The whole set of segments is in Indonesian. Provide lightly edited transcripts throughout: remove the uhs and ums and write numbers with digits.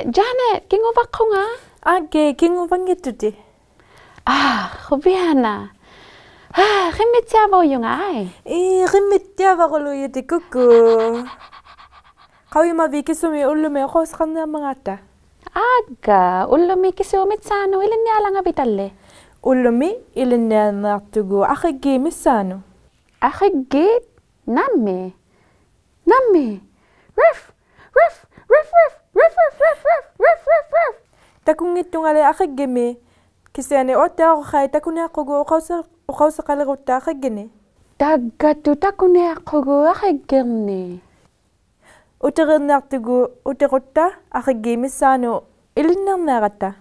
Janet, kingubak ko nga. Age, kingubang ito di. Hubiana. Rimit siya ba yung ay? Rimit siya ba ko luyo di kuku. Kawi mabikisumi ulumi ako sa kanila mga ata. Aga, ulumi kisumit sano, ilan niya lang abitalle. Ulumi, ilan niya naktugo, akigi misano. Akigi? Nami. Ref. Takung itong alay akigi mi. Kasi ane ote ako kay takun ako go ukaw sa kalaguta akigi ni. Dagatu takun ako go akigi ni. Uterin naktugo uterota akigi misano, ilan nang narata.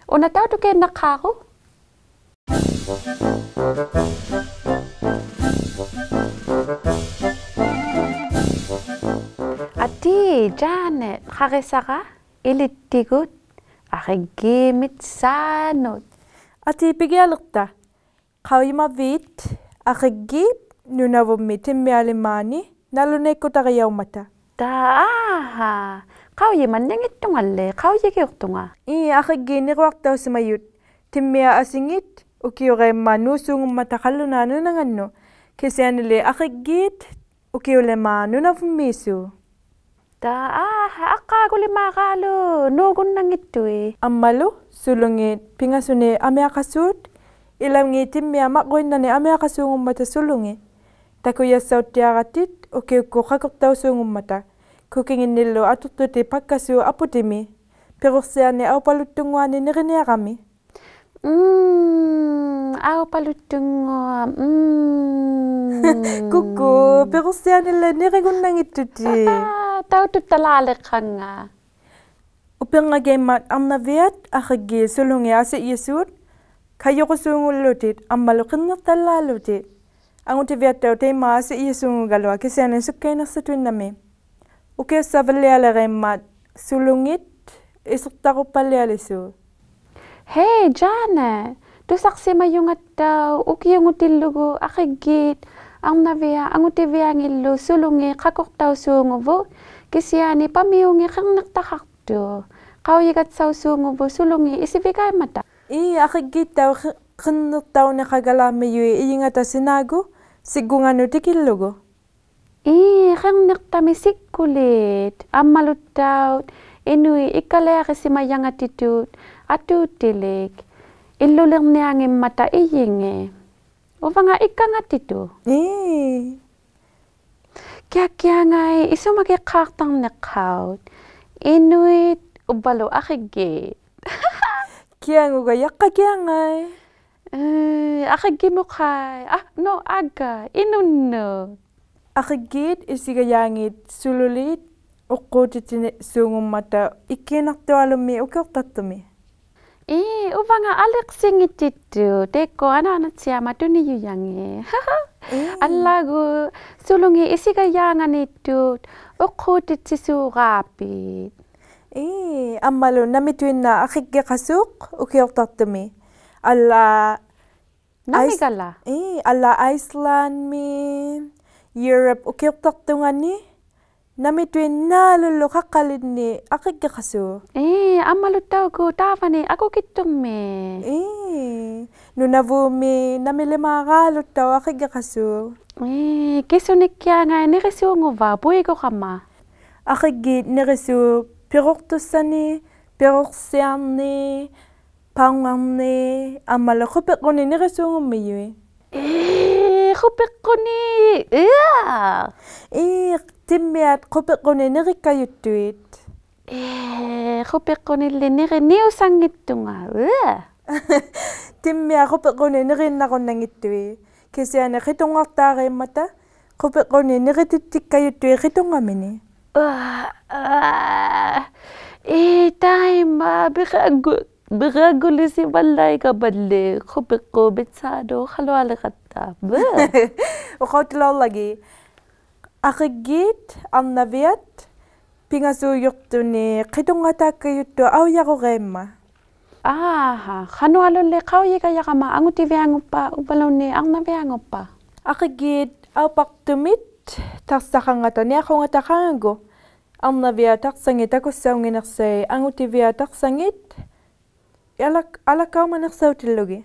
Una tao to kay nakako? Ati, Janet, kakisaka, ilitigot, akigimit sanot. Ati pigyalakta, kawi mabit, akigip, nunavumit alimani, nalunay ko tagayaw mata. Aha, kauye man yang itong ale, kauye kiyok nga. Akigini waktaw sa mayut, timmia asingit, ukiyore manusung matakalunano ng ano, kasi anile akigit, ukiyole manu na fumiso. Ako limakalo, nugon nang ito eh. Amalo, sulungit, pingasune ameakasut, ilang ngitim miya makoy na ni ameakasungong mata sulungi. Takuya sa utiaratit, ukiyo ko kakoktaw sungong mata. Kukingin nilo atututi pagkasu aputimi, pero siya ni au palutungwa ni nirinia kami. Au palutungwa, Kuku, pero siya nila nirigun nang ituti. Tau tu talalik ka nga. Upang nga gamat ang naviat, akagi sulungi asa yesut, kayo ko sungulutit, ang malukin na talalutit. Ang utiviat daw tayo maa sa iyasungugalwa kasi anong sukay na sa tuwin namin. Uke sa valiala gamat, sulungit, isukta ko palialiso. Hey, Janet, tu saksi mayungat daw, uki yung utilugo, akigit, ang navia, ang utivia ang ilo, sulungi, kakok daw sungubo, kasi ani pamiyungi kang naktakakto. Kau yigat sa sungubo, sulungi, isibigay mata. Akigit daw, kanot daw na kagalami yun, iyingata sinago, sigungan no tikilugo. Kang naktamisik kulit, amalut daw, inui, ikalaya kasi mayang attitude, atutilik, ilulang niya ang mata iyinge. O nga ikang attitude. Kaya ngay, iso magikaktang nakaut, inuit, ubalo akigit. Kaya nga yak ka kaya ngay. Akigit mo kay, no, aga, inuno. Akigit isigayangit, sululit, ukutit sungong mata, ikinakto alumi, ukaktatumi. Uba nga alik singit itu, teko anak siya matuni yuyange. Alago, sulungi isigayangan itu, ukutit sisugapit. Amalo, namituin na akigya kasuk, ukaktatumi. Ala, Namigala? Ala Iceland mi, Europe, ukaktattungan ni, namituin na lulu kakalid ni, akigya kasu. Amalut daw ko, tapa ni, ako kitong me. Nunavumi, namilimakalot daw, akigya kasu. Kisunik kya nga, nirisungo ba, buhay ko ka ma. Akigit nirisu, piroktusani, piroksiani, pangamni, amalo, kupit ko ni nirisungo mi yun. Kupit ko ni, Timmiat, kupit ko ni nirikayutuit. Kupit ko ni liniri, niusang ito nga, Timmia, kupit ko ni nirin ako nang ituit. Kasi ana, kitong aktare mata, kupit ko ni nirititik kayutuit, kitong amini. Tayo ma, biragulo si balay ka bali, kupit ko, bitsado, kalwala ka ta. Ukaw tilaw lagi. Akigit, ang naviat, pingasuyok to ni, kitong atake yuto, awya ko rema. Kano alole, kauye kaya ka ma, ang utiviango pa, ubalaw ni, ang naviango pa. Akigit, aw pak tumit, taksa ka nga ta, ni ako nga ta kango. Arnavia taqsangit akussaunginersai angutivia taqsangit alakaumanersautilugi.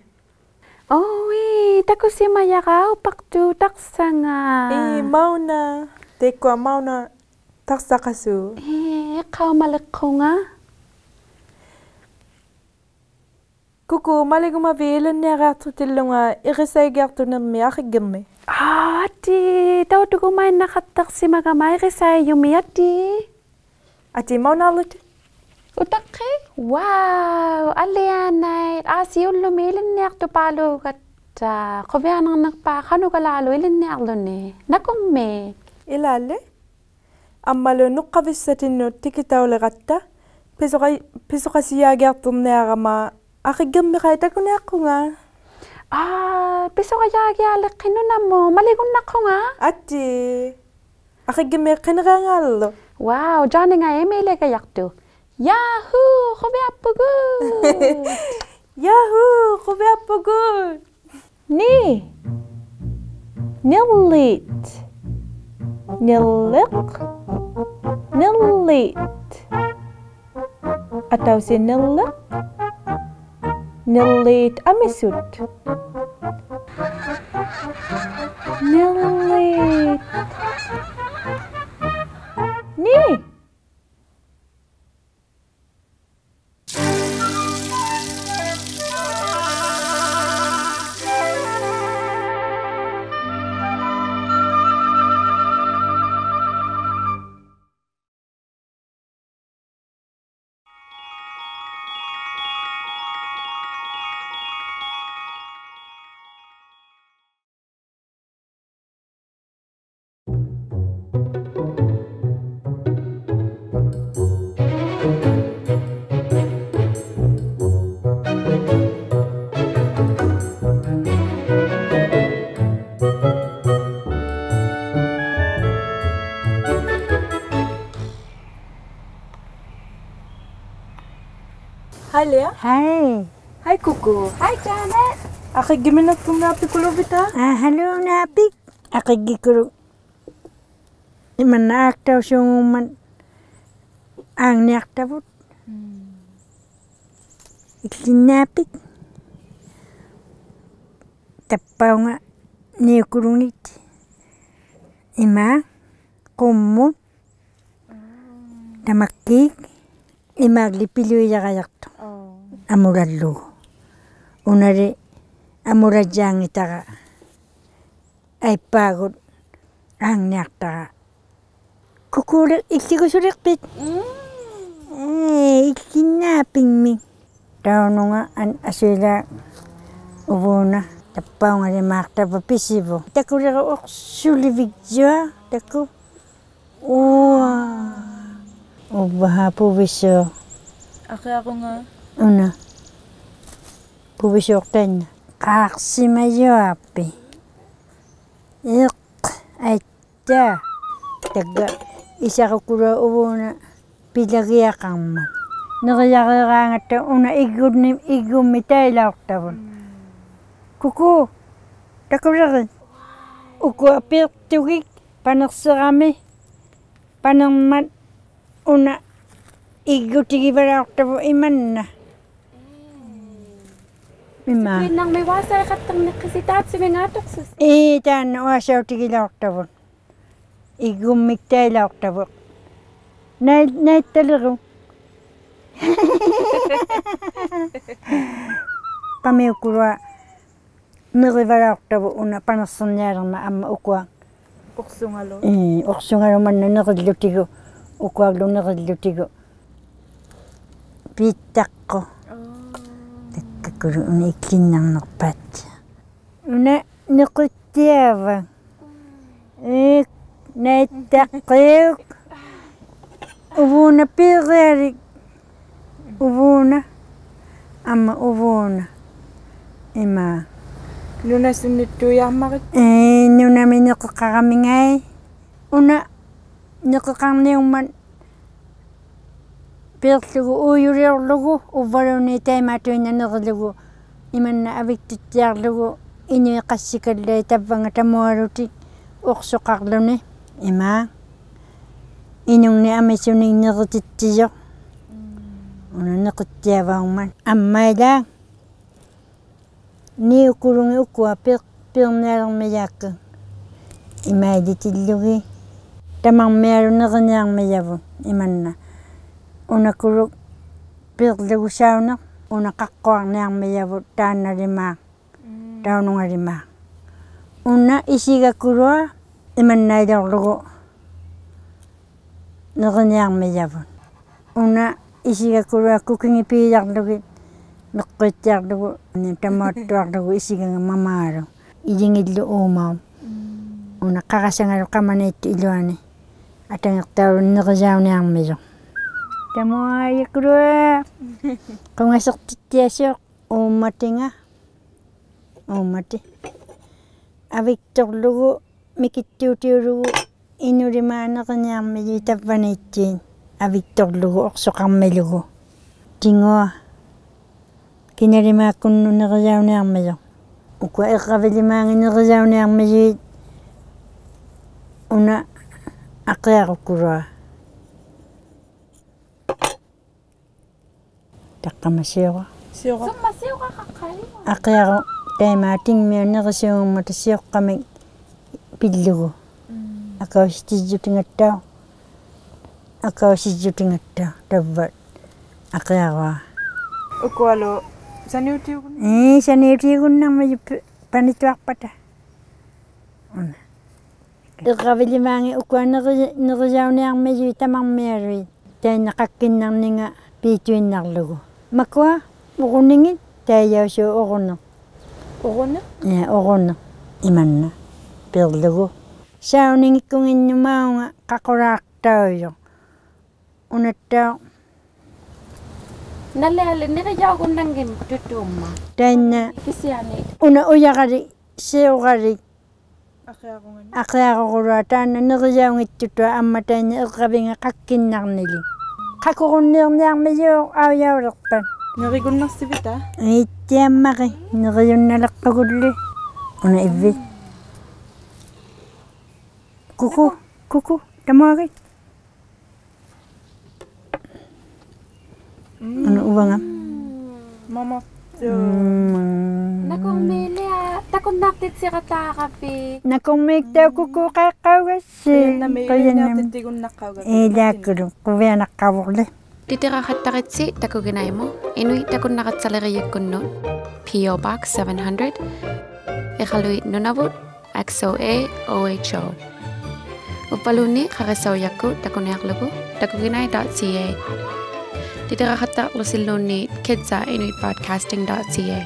Oi, takusimayaqau paktu taqsanga. Mauna tekua mauna taqsaqasu. Qaumaliqqunga. Kuku maliguma viilanniaqaartutilunga irisaigiartunermi aqiggimmi. Ati, tautukumai naqattaqsimagamai irisayumi ati. Ati maunarlut. Utakki? Wow, alianai asiullumi ilinniartupalugatta. Qovianarnerpaa qanugalaalu ilinniarluni. Nakummi. Ilalle. Ammalu nuqqavissatinnu tikitauleqatta pisoqasiyagiarturniarama aqiggimmi qaitakuneaqqunga. Pisoqayagialeqqinnunammu maligunnaqunga. Ati. Aqiggimmi qinneqaangaallu. Wow, Johnny nga emilegayaqtu. Yahoo, qoviappugut. Yahoo, qoviappugut. Ni. Nillit. Nilliq. Nillit. Atau si nilliq. Nillit amisut. Nillit. Ni. Hai Lea. Hai. Hai Kuku. Hi, Janet. Aqiggimina kumnaapikulovita. Halo napik. Akigikuru. Iman aktaw sunguman. Ang niaktawut. Ikinapik. Tapaw nga nikurungit. Ima. Kumu. Tamakik. Imaglipilo iyakayakto. Amurallu. Unare amurajang itaga. Ay pagod ang niyakta. Kukulik ikikusurikpit. Ikinaping mi. Tawno nga an asila ubuna. Tapaw nga limakta papisibo. Takulik ako sulibigyo. Taku. Ubaha pubiso. Ako nga. Una. Pubiso oktan. Kaksimayo api. Aita. Taga. Isa ko kura ubuna. Pilagya kang man. Nakayakirang ito. Una igumita ilaoktabon. Kuku. Takulikin. Uku apir tugik. Panaksarami. Panangmat. Una igutigi ilaoktabo iman na. Ima. Nang may wasay katang nakasitat sa mga tuksus. Tan wasaw tigi ilaoktabo. Igumita ilaoktabo. Nay talaga. Kami ukura. Nagibalaoktabo una panasanyarang maama ukwa. Uksungalo. Uksungalo man na nakadlutigo. Ukwaglo nakadlutigo. Pitak ko. Takakuro una ikinang nakpat. Una nakutiyawa. Naitakayok. Ubuna pigarik. Ubuna. Ama ubuna. Ima. Luna sinito yamakit. Nuna may nakakakamingay. Una. Nakakang man perlugu uyurlugu ubalo ni tay mato na naklugu iman na abiktitjarlugu inyo kasikadlay tabang tamuaruti uksukaklo ni ima inungni amisuning nequtittiyo una nequttiavaumman ammaila ni ukurungi ukua pirneermiyaakka imailitillugi tamangmialu neqiniarmiyavu imanna una kuruk pirlugusauna una qaqqoarniarmiyavu taannalimaa taunungalimaa una isigakurua imannailorlugu neqiniarmiyavu una isigakurua kukingipiilarlugi meqqittiarlugu tamaattuarlugu isiganga mamaalu ilingillu uumaum una qaqasangalu qamaniittu iluani atangirtaulu neqisauniarmilu tamuayikurua qungasertittiasioq uummatinga uummati avittorlugu mikittuutiulugu inulimaa neqiniarmilu tavvaniittiin avittorlugu orsoqarmilugu tingua kinalimaakkunnu neqisauniarmilu ukua eqqavilimaangi neqisauniarmilu una aqiaqukkurua taqqamasiuqa Summa siuqa qaqqali. aqiaqu taimaatingmiu neqisuungummata siuqqamik pillugu akausijjutingattau tavvat aqiaqua Ukualo saniutiugun. saniutiigunnarmilu panituarpata eqqavilimaangi ukua neqisauniarmilu tamarmialui tainna qakkиннарнинга piituinnarlugu makua uquningit taayausuu uqunne uqunne imanna pirlugu sauningikkunginnumaunga qaqulaartauyo unattau Nalleali niriyaugunnangim tutumma. tainna Kisiani. una uyaqali siuqali Aqiaqungan. aqiaqoqulua taanna neriyaungittutua amma tainna eqqavinga qakkinnarnili qakuqunniarniarmiyu auyaulerpan Nerigunnarsivita. ittiammaqi neriyunnaleqqugulli una ivvi kuku tamuagi una uvangam Mama. Nakumilea takunnartit siqataaqapi. nakummiktaa kuku qaqqaugassi Nameilinaartitigunnaqauga. ilaakulu quvianaqqavuqli Titirahattaritsi takuginaimu inui takunnaqatsaleriyakkunnu PO Box 700 Iqaluit Nunavut XOA OHO Upaluni qarisauyakku takunearlugu takuginai.ca Titirahattaqlusilluunni kidsa inuitbroadcasting.ca